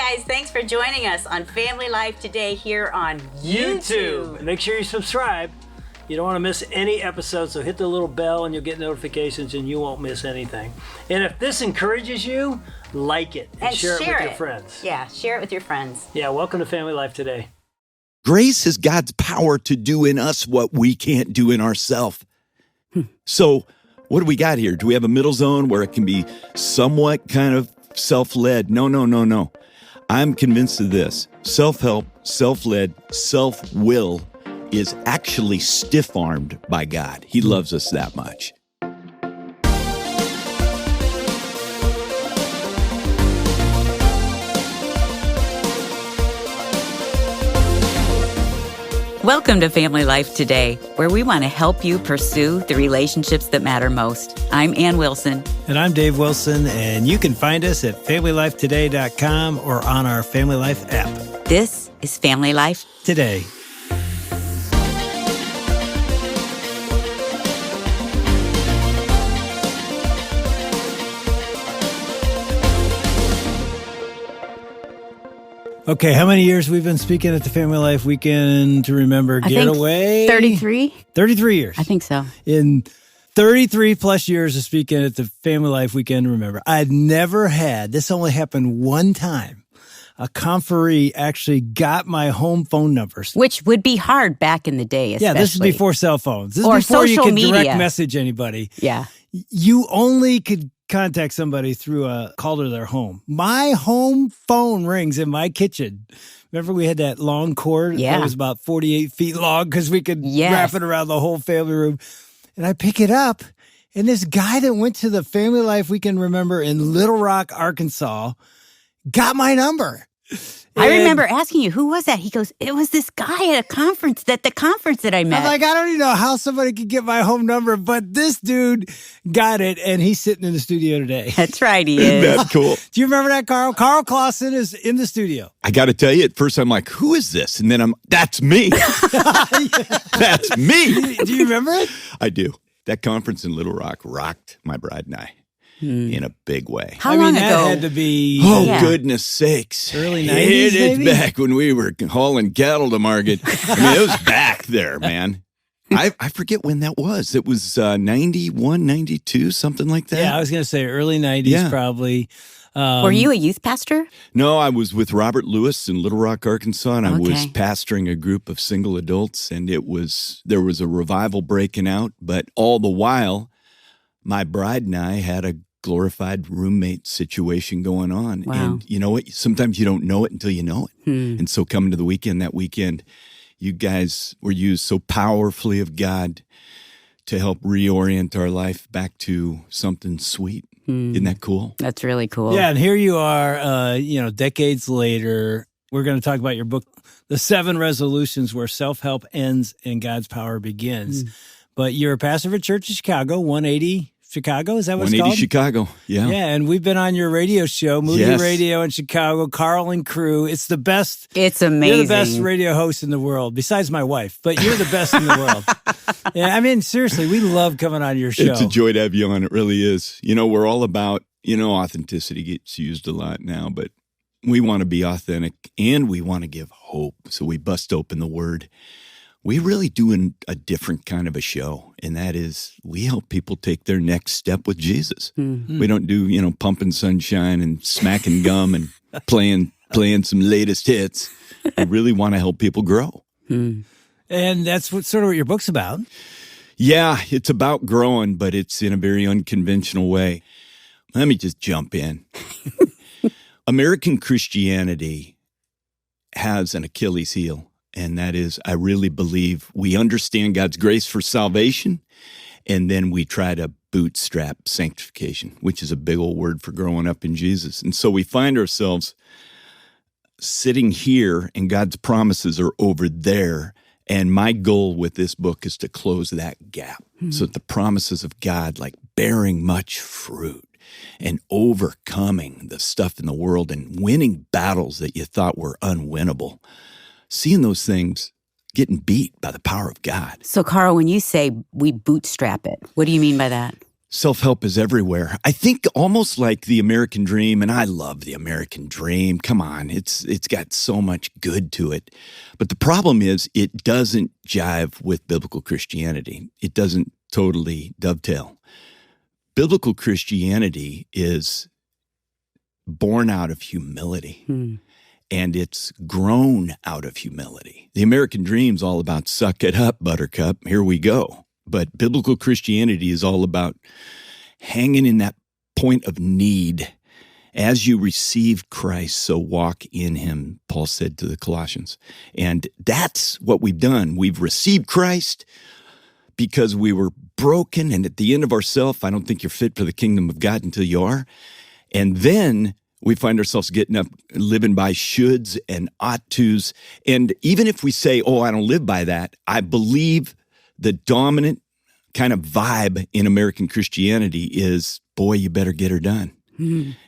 guys, thanks for joining us on Family Life today here on YouTube. Make sure you subscribe. You don't want to miss any episodes, so hit the little bell and you'll get notifications and you won't miss anything. And if this encourages you, like it and share it with your friends. Yeah, share it with your friends. Yeah, welcome to Family Life today. Grace is God's power to do in us what we can't do in ourselves. So what do we got here? Do we have a middle zone where it can be somewhat kind of self-led? No. I'm convinced of this. Self-help, self-led, self-will is actually stiff-armed by God. He loves us that much. Welcome to Family Life Today, where we want to help you pursue the relationships that matter most. I'm Ann Wilson. And I'm Dave Wilson, and you can find us at FamilyLifeToday.com or on our Family Life app. This is Family Life Today. Okay, how many years we've been speaking at the Family Life Weekend to Remember Getaway? 33. 33 years. I think so. In 33 plus years of speaking at the Family Life Weekend to Remember, I'd never had, this only happened one time, a conferee actually got my home phone numbers. Which would be hard back in the day, especially. Yeah, this is before cell phones. This or is before you social could media. direct message anybody. Yeah. You only could contact somebody through a call to their home. My home phone rings in my kitchen. Remember we had that long cord? Yeah. It was about 48 feet long because we could Yes. wrap it around the whole family room. And I pick it up, and this guy that went to the Family Life Weekend Remember in Little Rock, Arkansas, got my number. I And remember asking you, who was that? He goes, it was this guy at the conference that I met. I'm like, I don't even know how somebody could get my home number, but this dude got it, and he's sitting in the studio today. That's right, he is. That's cool. Do you remember that, Karl? Karl Clauson is in the studio. I got to tell you, at first I'm like, who is this? And then that's me. That's me. Do you remember it? I do. That conference in Little Rock rocked my bride and I in a big way. How long that ago? had to be Yeah. Goodness sakes. Early 90s, It's maybe? back when we were hauling cattle to market. I mean, it was back there, man. I forget when that was. It was 91, 92, something like that. Yeah, I was going to say early 90s Yeah. probably. Were you a youth pastor? No, I was with Robert Lewis in Little Rock, Arkansas, and I was Okay. pastoring a group of single adults, and there was a revival breaking out, but all the while, my bride and I had a glorified roommate situation going on. Wow. And you know what? Sometimes you don't know it until you know it. And so coming to the weekend, that weekend, you guys were used so powerfully of God to help reorient our life back to something sweet. Isn't that cool? That's really cool. Yeah, and here you are, decades later. We're going to talk about your book, The 7 Resolutions Where Self-Help Ends and God's Power Begins. But you're a pastor of a church in Chicago, 180 Chicago, is that what it's 180 called? Chicago, yeah. Yeah, and we've been on your radio show, Moody Yes. Radio in Chicago, Karl and crew. It's the best. It's amazing. You're the best radio host in the world, besides my wife, but you're the best in the world. Yeah, I mean, seriously, we love coming on your show. It's a joy to have you on. It really is. You know, we're all about, authenticity gets used a lot now, but we want to be authentic and we want to give hope. So we bust open the word. We really do a different kind of a show, and that is we help people take their next step with Jesus. We don't do, pumping sunshine and smacking gum and playing some latest hits. We really want to help people grow. And that's sort of what your book's about. Yeah, it's about growing, but it's in a very unconventional way. Let me just jump in. American Christianity has an Achilles heel, and that is I really believe we understand God's grace for salvation, and then we try to bootstrap sanctification, which is a big old word for growing up in Jesus. And so we find ourselves sitting here, and God's promises are over there. And my goal with this book is to close that gap so that the promises of God, like bearing much fruit and overcoming the stuff in the world and winning battles that you thought were unwinnable, seeing those things getting beat by the power of God. So, Karl, when you say we bootstrap it, what do you mean by that? Self-help is everywhere. I think almost like the American dream, and I love the American dream. Come on, it's got so much good to it. But the problem is it doesn't jive with biblical Christianity. It doesn't totally dovetail. Biblical Christianity is born out of humility, and it's grown out of humility. The American dream's all about suck it up, buttercup, here we go. But biblical Christianity is all about hanging in that point of need. As you receive Christ, so walk in him, Paul said to the Colossians. And that's what we've done. We've received Christ because we were broken, and at the end of ourselves, I don't think you're fit for the kingdom of God until you are. And then we find ourselves getting up, living by shoulds and ought tos. And even if we say, oh, I don't live by that, I believe the dominant kind of vibe in American Christianity is, boy, you better get her done.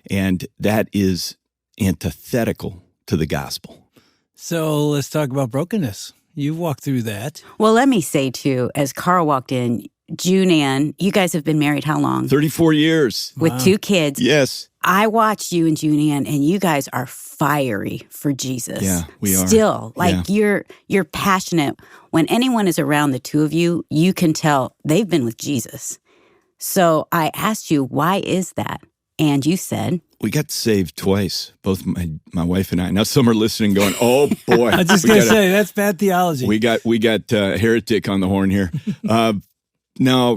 And that is antithetical to the gospel. So let's talk about brokenness. You've walked through that. Well, let me say, too, as Karl walked in, June Ann, you guys have been married how long? 34 years. With 2 kids. Yes. I watched you and June Ann, and you guys are fiery for Jesus. Yeah, we are. Still, you're passionate. When anyone is around the two of you, you can tell they've been with Jesus. So I asked you, why is that? And you said, we got saved twice, both my wife and I. Now some are listening going, oh boy. I was just going to say, that's bad theology. We got heretic on the horn here. Now,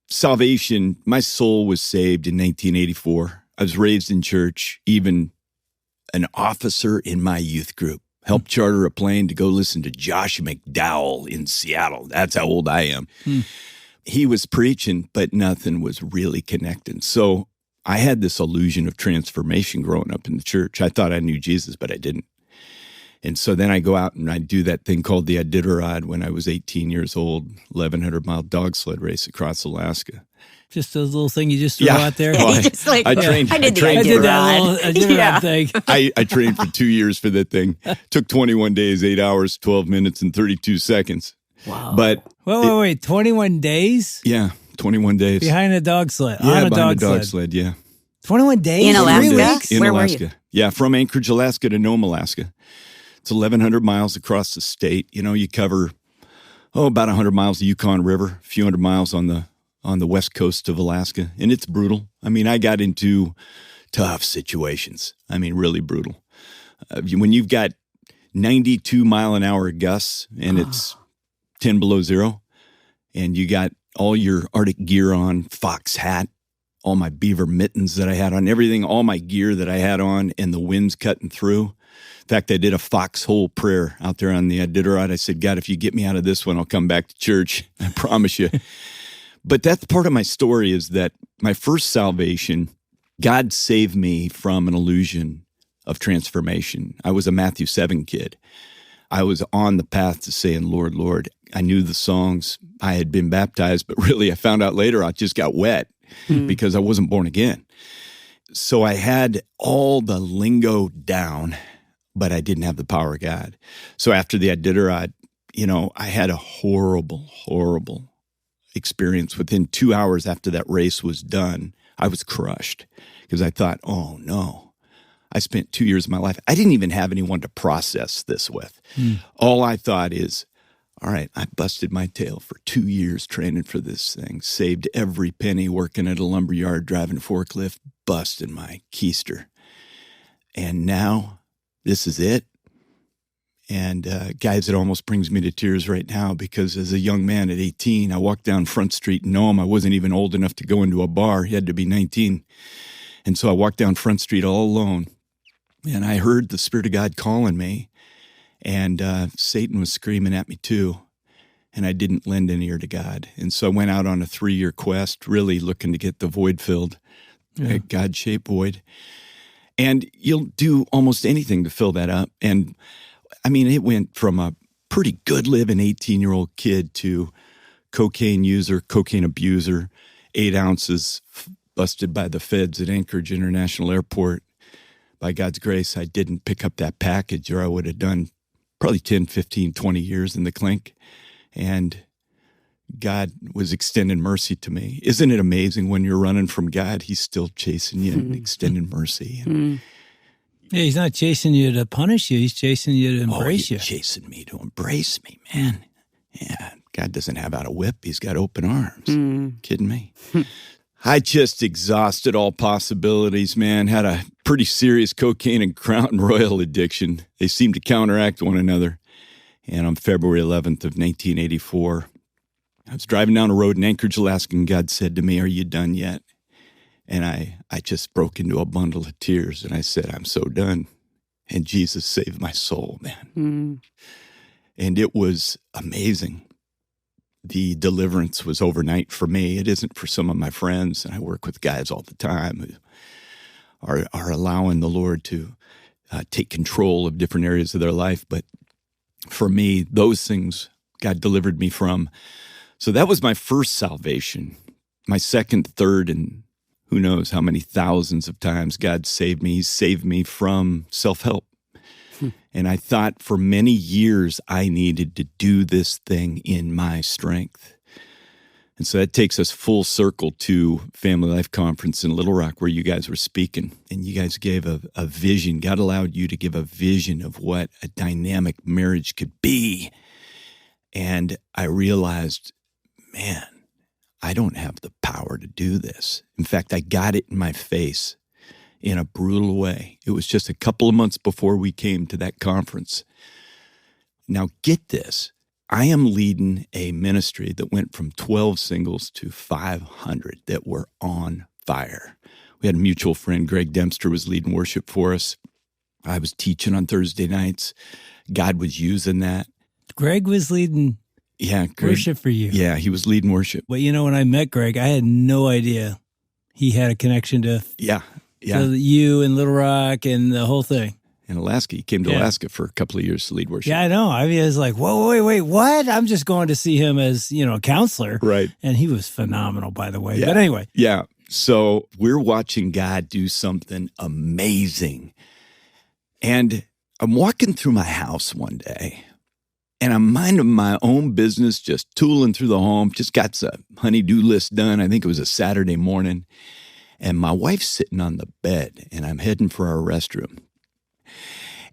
salvation, my soul was saved in 1984. I was raised in church, even an officer in my youth group helped charter a plane to go listen to Josh McDowell in Seattle. That's how old I am. He was preaching, but nothing was really connecting. So I had this illusion of transformation growing up in the church. I thought I knew Jesus, but I didn't. And so then I go out and I do that thing called the Iditarod when I was 18 years old, 1,100-mile dog sled race across Alaska. Just a little thing you just threw out there? Well, I did the Iditarod thing. I trained for 2 years for that thing. Took 21 days, 8 hours, 12 minutes, and 32 seconds. Wow. But Wait, 21 days? Yeah, 21 days. Behind a dog sled? Yeah, on a behind dog sled, yeah. 21 days? In Alaska? 3 weeks? In Where Alaska. were you? Yeah, from Anchorage, Alaska to Nome, Alaska. It's 1,100 miles across the state. You know, you cover, about 100 miles of the Yukon River, a few hundred miles on the west coast of Alaska, and it's brutal. I mean, I got into tough situations. I mean, really brutal. When you've got 92-mile-an-hour gusts and it's 10 below zero, and you got all your Arctic gear on, fox hat, all my beaver mittens that I had on, everything, all my gear that I had on, and the wind's cutting through. In fact, I did a foxhole prayer out there on the Iditarod. I said, God, if you get me out of this one, I'll come back to church. I promise you. But that's part of my story is that my first salvation, God saved me from an illusion of transformation. I was a Matthew 7 kid. I was on the path to saying, Lord, Lord. I knew the songs. I had been baptized, but really I found out later I just got wet because I wasn't born again. So I had all the lingo down, but I didn't have the power of God. So after the Iditarod, I had a horrible, horrible experience. Within 2 hours after that race was done, I was crushed because I thought, oh no, I spent 2 years of my life. I didn't even have anyone to process this with. All I thought is, all right, I busted my tail for 2 years training for this thing, saved every penny working at a lumber yard, driving a forklift, busted my keister. And now this is it. And guys, it almost brings me to tears right now because as a young man at 18, I walked down Front Street in Nome. I wasn't even old enough to go into a bar. You had to be 19. And so I walked down Front Street all alone. And I heard the Spirit of God calling me. And Satan was screaming at me too. And I didn't lend an ear to God. And so I went out on a 3-year quest, really looking to get the void filled, a God-shaped void. And you'll do almost anything to fill that up. And I mean, it went from a pretty good living 18-year-old kid to cocaine user, cocaine abuser, 8 ounces busted by the feds at Anchorage International Airport. By God's grace, I didn't pick up that package or I would have done probably 10, 15, 20 years in the clink. And God was extending mercy to me. Isn't it amazing when you're running from God, he's still chasing you and extending mercy? And, yeah, he's not chasing you to punish you. He's chasing you to embrace you. He's chasing me to embrace me, man. Yeah, God doesn't have out a whip. He's got open arms. Kidding me? I just exhausted all possibilities, man. Had a pretty serious cocaine and Crown Royal addiction. They seemed to counteract one another. And on February 11th of 1984, I was driving down a road in Anchorage, Alaska, and God said to me, "Are you done yet?" And I just broke into a bundle of tears, and I said, "I'm so done." And Jesus saved my soul, man. And it was amazing. The deliverance was overnight for me. It isn't for some of my friends, and I work with guys all the time who are allowing the Lord to take control of different areas of their life. But for me, those things God delivered me from. So that was my first salvation. My second, third, and who knows how many thousands of times God saved me. He saved me from self-help. And I thought for many years I needed to do this thing in my strength. And so that takes us full circle to Family Life Conference in Little Rock where you guys were speaking. And you guys gave a vision. God allowed you to give a vision of what a dynamic marriage could be. And I realized, man, I don't have the power to do this. In fact, I got it in my face in a brutal way. It was just a couple of months before we came to that conference. Now, get this. I am leading a ministry that went from 12 singles to 500 that were on fire. We had a mutual friend, Greg Dempster, was leading worship for us. I was teaching on Thursday nights. God was using that. Greg was leading worship for you. Yeah, he was leading worship. Well, when I met Greg, I had no idea he had a connection to you and Little Rock and the whole thing. In Alaska. He came to Alaska for a couple of years to lead worship. Yeah, I know. I was like, whoa, wait, what? I'm just going to see him as, a counselor. Right. And he was phenomenal, by the way. Yeah. But anyway. Yeah. So we're watching God do something amazing. And I'm walking through my house one day, and I'm minding my own business, just tooling through the home, just got some honey-do list done. I think it was a Saturday morning. And my wife's sitting on the bed, and I'm heading for our restroom.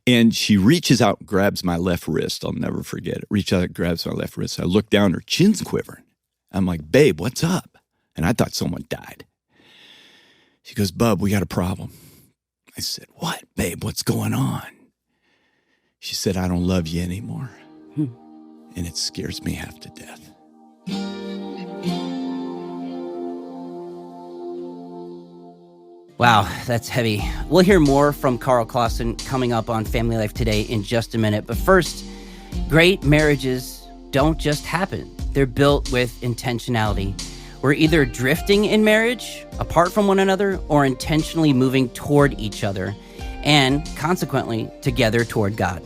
And she reaches out and grabs my left wrist. I'll never forget it. Reaches out and grabs my left wrist. I look down, her chin's quivering. I'm like, "Babe, what's up?" And I thought someone died. She goes, "Bub, we got a problem." I said, "What, babe? What's going on?" She said, "I don't love you anymore." And it scares me half to death. Wow, that's heavy. We'll hear more from Karl Clauson coming up on Family Life Today in just a minute. But first, great marriages don't just happen. They're built with intentionality. We're either drifting in marriage, apart from one another, or intentionally moving toward each other, and consequently, together toward God.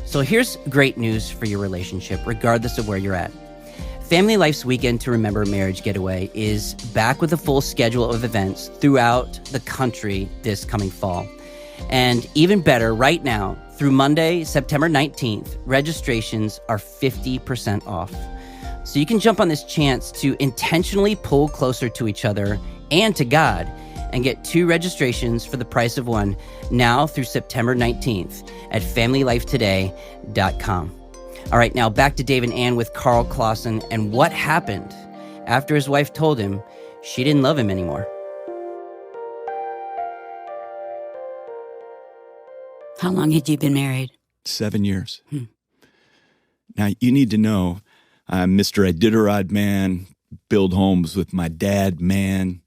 So here's great news for your relationship, regardless of where you're at. Family Life's Weekend to Remember Marriage Getaway is back with a full schedule of events throughout the country this coming fall. And even better, right now, through Monday, September 19th, registrations are 50% off. So you can jump on this chance to intentionally pull closer to each other and to God and get 2 registrations for the price of 1 now through September 19th at FamilyLifeToday.com. All right, now back to Dave and Ann with Karl Clauson and what happened after his wife told him she didn't love him anymore. How long had you been married? 7 years. Now, you need to know, I'm Mr. Iditarod man, build homes with my dad man,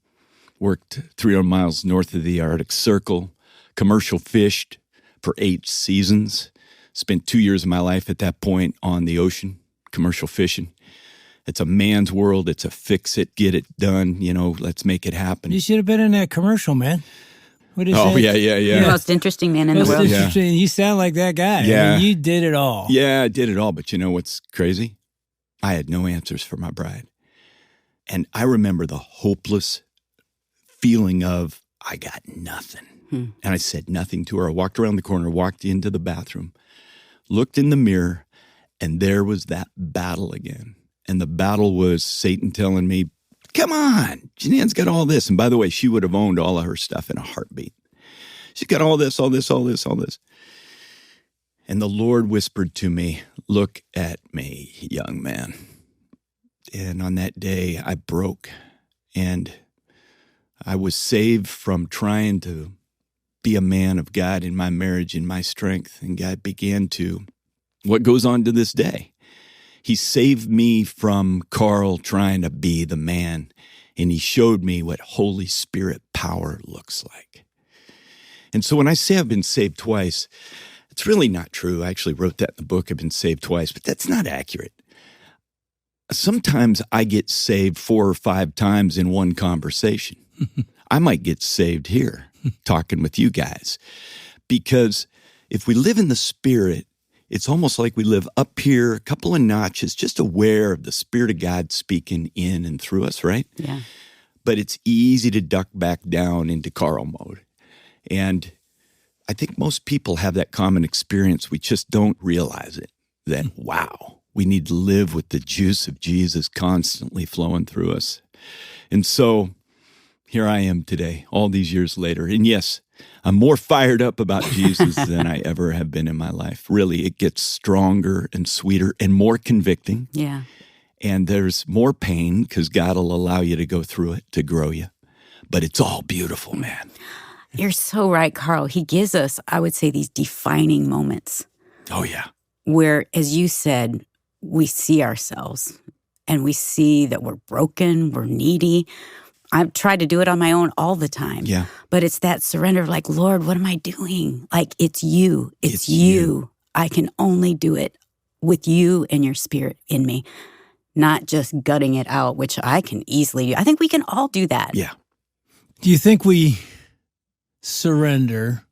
worked 300 miles north of the Arctic Circle, commercial fished for 8 seasons. Spent 2 years of my life at that point on the ocean, commercial fishing. It's a man's world. It's a fix it, get it done. Let's make it happen. You should have been in that commercial, man. What is that? Yeah. The most interesting man in the world. Interesting. You sound like that guy. Yeah. You did it all. Yeah, I did it all. But you know what's crazy? I had no answers for my bride. And I remember the hopeless feeling of, I got nothing. And I said nothing to her. I walked around the corner, walked into the bathroom, looked in the mirror, and there was that battle again. And the battle was Satan telling me, come on, Jeananne's got all this. And by the way, she would have owned all of her stuff in a heartbeat. She's got all this, all this, all this, all this. And the Lord whispered to me, look at me, young man. And on that day, I broke. And I was saved from trying to be a man of God in my marriage, in my strength. And God began to, what goes on to this day. He saved me from Karl trying to be the man, and he showed me what Holy Spirit power looks like. And so when I say I've been saved twice, it's really not true. I actually wrote that in the book, I've been saved twice, but that's not accurate. Sometimes I get saved 4 or 5 times in one conversation. I might get saved here talking with you guys, because if we live in the Spirit, it's almost like we live up here, a couple of notches, just aware of the Spirit of God speaking in and through us, right? Yeah. But it's easy to duck back down into Karl mode. And I think most people have that common experience. We just don't realize it, that, wow, we need to live with the juice of Jesus constantly flowing through us. And so here I am today, all these years later. And yes, I'm more fired up about Jesus than I ever have been in my life. Really, it gets stronger and sweeter and more convicting. Yeah. And there's more pain because God will allow you to go through it to grow you. But it's all beautiful, man. You're so right, Karl. He gives us, I would say, these defining moments. Oh, yeah. Where, as you said, we see ourselves and we see that we're broken, we're needy. I've tried to do it on my own all the time. Yeah. But it's that surrender of like, Lord, what am I doing? Like, it's you. It's you. I can only do it with you and your Spirit in me, not just gutting it out, which I can easily do. I think we can all do that. Yeah. Do you think we surrender,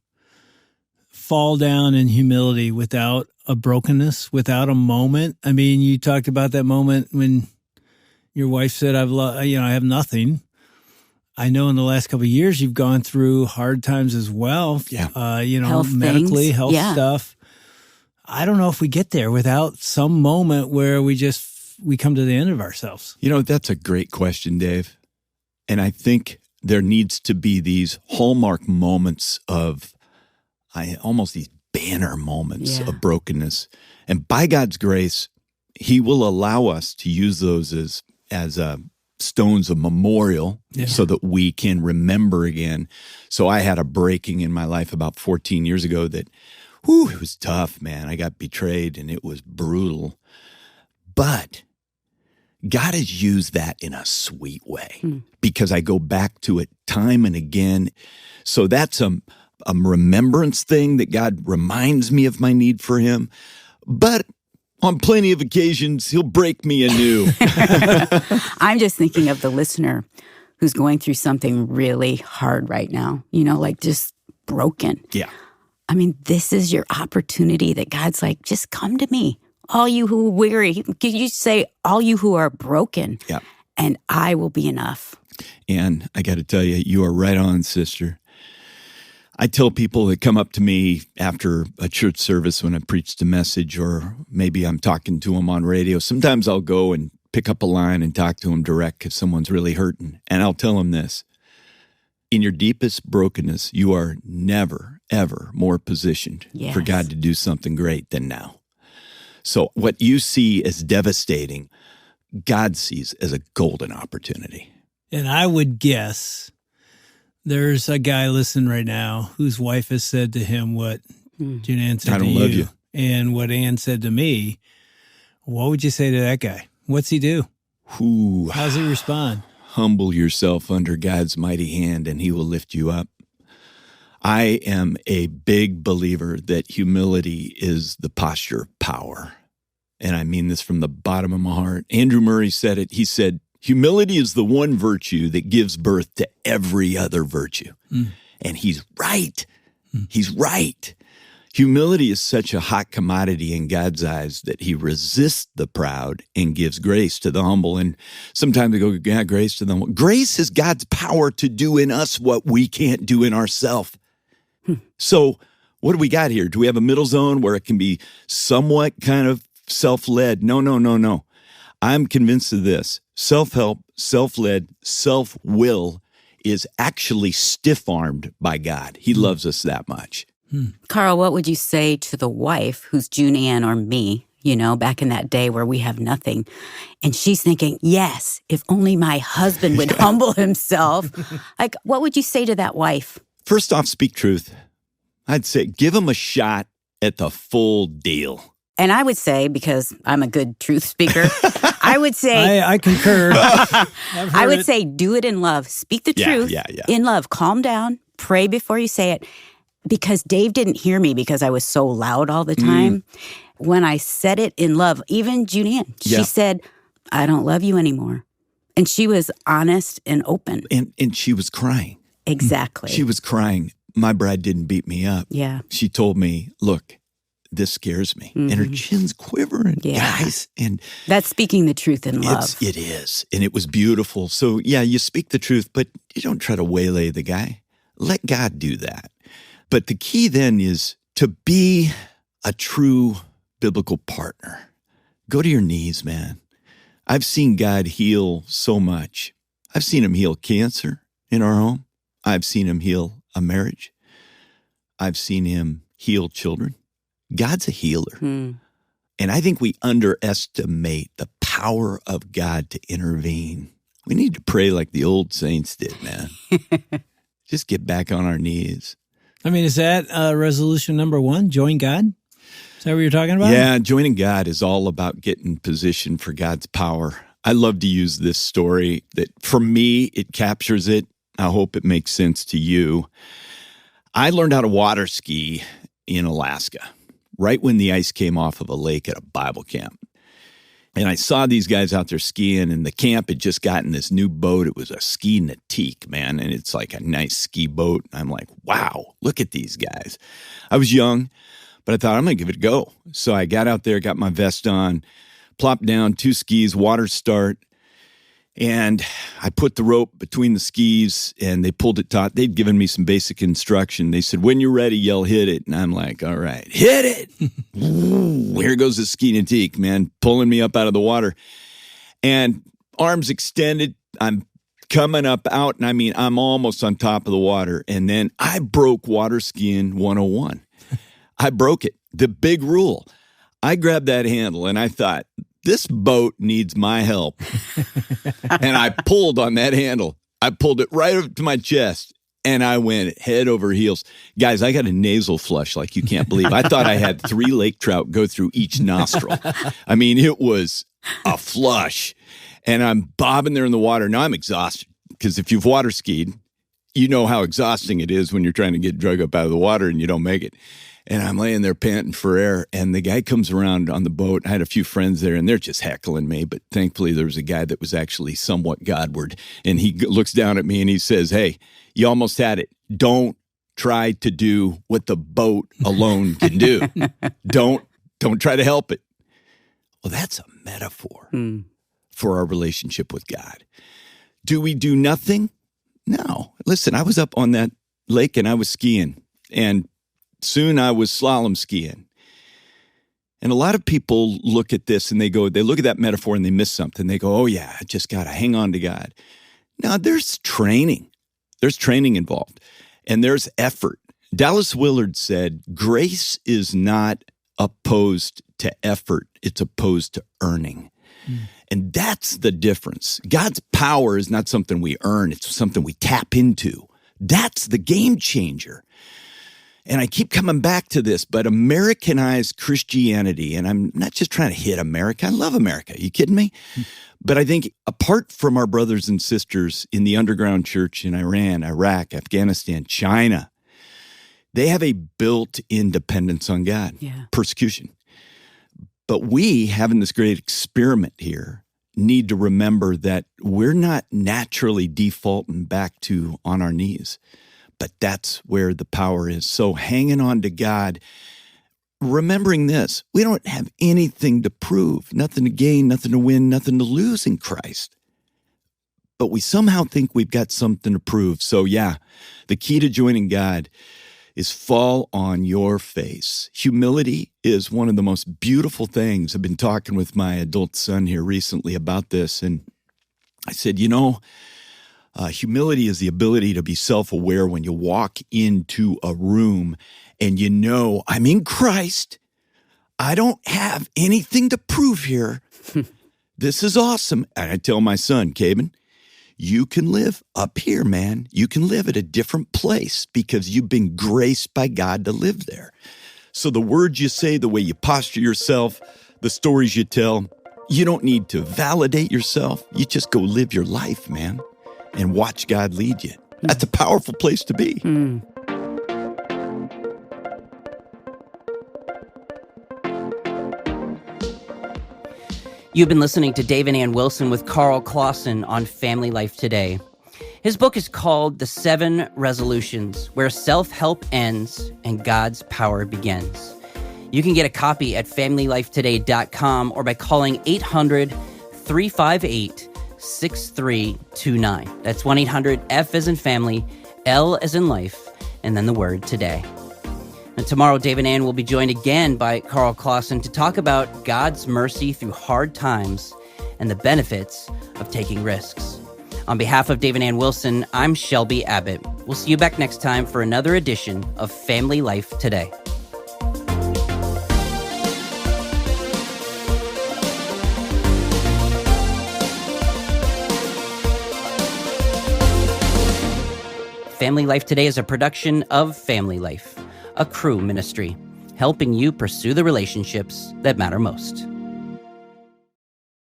fall down in humility without a brokenness, without a moment? I mean, you talked about that moment when your wife said, I have nothing. I know in the last couple of years you've gone through hard times as well. Yeah. Health medically, things. health stuff. I don't know if we get there without some moment where we come to the end of ourselves. That's a great question, Dave. And I think there needs to be these hallmark moments of almost these banner moments of brokenness. And by God's grace, He will allow us to use those as stones of memorial so that we can remember again. So I had a breaking in my life about 14 years ago that, it was tough, man. I got betrayed and it was brutal. But God has used that in a sweet way because I go back to it time and again. So that's a remembrance thing that God reminds me of my need for Him. But on plenty of occasions, He'll break me anew. I'm just thinking of the listener who's going through something really hard right now, like just broken. Yeah. I mean, this is your opportunity that God's like, just come to me. All you who are weary, you say, all you who are broken, and I will be enough. And I got to tell you, you are right on, sister. I tell people that come up to me after a church service when I preached a message, or maybe I'm talking to them on radio. Sometimes I'll go and pick up a line and talk to them direct if someone's really hurting. And I'll tell them this. In your deepest brokenness, you are never, ever more positioned for God to do something great than now. So what you see as devastating, God sees as a golden opportunity. And I would guess there's a guy listening right now whose wife has said to him what Jeananne said to you. I don't love you. And what Ann said to me. What would you say to that guy? What's he do? How's he respond? Humble yourself under God's mighty hand and He will lift you up. I am a big believer that humility is the posture of power. And I mean this from the bottom of my heart. Andrew Murray said it. He said, humility is the one virtue that gives birth to every other virtue. And he's right. He's right. Humility is such a hot commodity in God's eyes that He resists the proud and gives grace to the humble. And sometimes we go, grace to the humble. Grace is God's power to do in us what we can't do in ourselves. So what do we got here? Do we have a middle zone where it can be somewhat kind of self-led? No. I'm convinced of this. Self-help, self-led, self-will is actually stiff-armed by God. He loves us that much. Karl, what would you say to the wife who's Julianne or me, back in that day where we have nothing? And she's thinking, yes, if only my husband would humble himself. Like, what would you say to that wife? First off, speak truth. I'd say give him a shot at the full deal. And I would say, because I'm a good truth speaker, I would say... I concur. I would say do it in love. Speak the truth in love. Calm down. Pray before you say it. Because Dave didn't hear me because I was so loud all the time. When I said it in love, even Julianne, she said, I don't love you anymore. And she was honest and open. And she was crying. Exactly. She was crying. My bride didn't beat me up. Yeah. She told me, look, this scares me. And her chin's quivering, guys. And that's speaking the truth in love. It is. And it was beautiful. So, yeah, you speak the truth, but you don't try to waylay the guy. Let God do that. But the key then is to be a true biblical partner. Go to your knees, man. I've seen God heal so much. I've seen him heal cancer in our home. I've seen him heal a marriage. I've seen him heal children. God's a healer. And I think we underestimate the power of God to intervene. We need to pray like the old saints did, man. Just get back on our knees. I mean, is that resolution number one? Join God? Is that what you're talking about? Yeah, joining God is all about getting positioned for God's power. I love to use this story that, for me, it captures it. I hope it makes sense to you. I learned how to water ski in Alaska, right when the ice came off of a lake at a Bible camp. And I saw these guys out there skiing, and the camp had just gotten this new boat. It was a ski Nautique, man, and it's like a nice ski boat. I'm like, wow, look at these guys. I was young, but I thought I'm going to give it a go. So I got out there, got my vest on, plopped down, 2 skis, water start, and I put the rope between the skis, and they pulled it taut. They'd given me some basic instruction. They said, when you're ready, yell, hit it. And I'm like, all right, hit it. Ooh, here goes the ski Nautique, man, pulling me up out of the water. And arms extended, I'm coming up out, and I mean, I'm almost on top of the water. And then I broke water skiing 101. I broke it. The big rule. I grabbed that handle, and I thought, this boat needs my help. And I pulled on that handle. I pulled it right up to my chest, and I went head over heels. Guys, I got a nasal flush like you can't believe. I thought I had 3 lake trout go through each nostril. I mean, it was a flush. And I'm bobbing there in the water. Now I'm exhausted, because if you've water skied, you know how exhausting it is when you're trying to get drug up out of the water and you don't make it. And I'm laying there panting for air, and the guy comes around on the boat. I had a few friends there, and they're just heckling me, but thankfully there was a guy that was actually somewhat Godward, and he looks down at me and he says, hey, you almost had it. Don't try to do what the boat alone can do. Don't try to help it. Well, that's a metaphor for our relationship with God. Do we do nothing? No. Listen, I was up on that lake and I was skiing, and soon I was slalom skiing. And a lot of people look at this and they look at that metaphor and they miss something. They go, oh yeah, I just got to hang on to God. Now there's training. There's training involved, and there's effort. Dallas Willard said, grace is not opposed to effort. It's opposed to earning. And that's the difference. God's power is not something we earn. It's something we tap into. That's the game changer. And I keep coming back to this, but Americanized Christianity, and I'm not just trying to hit America. I love America. Are you kidding me? But I think apart from our brothers and sisters in the underground church in Iran, Iraq, Afghanistan, China, they have a built-in dependence on God, persecution. But we, having this great experiment here, need to remember that we're not naturally defaulting back to on our knees. But that's where the power is. So hanging on to God, remembering this, we don't have anything to prove, nothing to gain, nothing to win, nothing to lose in Christ. But we somehow think we've got something to prove. So yeah, the key to joining God is fall on your face. Humility is one of the most beautiful things. I've been talking with my adult son here recently about this, and I said, humility is the ability to be self-aware when you walk into a room and I'm in Christ. I don't have anything to prove here. This is awesome. And I tell my son, Caben, you can live up here, man. You can live at a different place because you've been graced by God to live there. So the words you say, the way you posture yourself, the stories you tell, you don't need to validate yourself. You just go live your life, man, and watch God lead you. That's a powerful place to be. You've been listening to Dave and Ann Wilson with Karl Clauson on Family Life Today. His book is called The 7 Resolutions, Where Self-Help Ends and God's Power Begins. You can get a copy at FamilyLifeToday.com or by calling 800-358-6329. That's 1-800-F as in family, L as in life, and then the word today. And tomorrow, Dave and Ann will be joined again by Karl Clauson to talk about God's mercy through hard times and the benefits of taking risks. On behalf of Dave and Ann Wilson, I'm Shelby Abbott. We'll see you back next time for another edition of Family Life Today. Family Life Today is a production of Family Life, a Cru ministry, helping you pursue the relationships that matter most.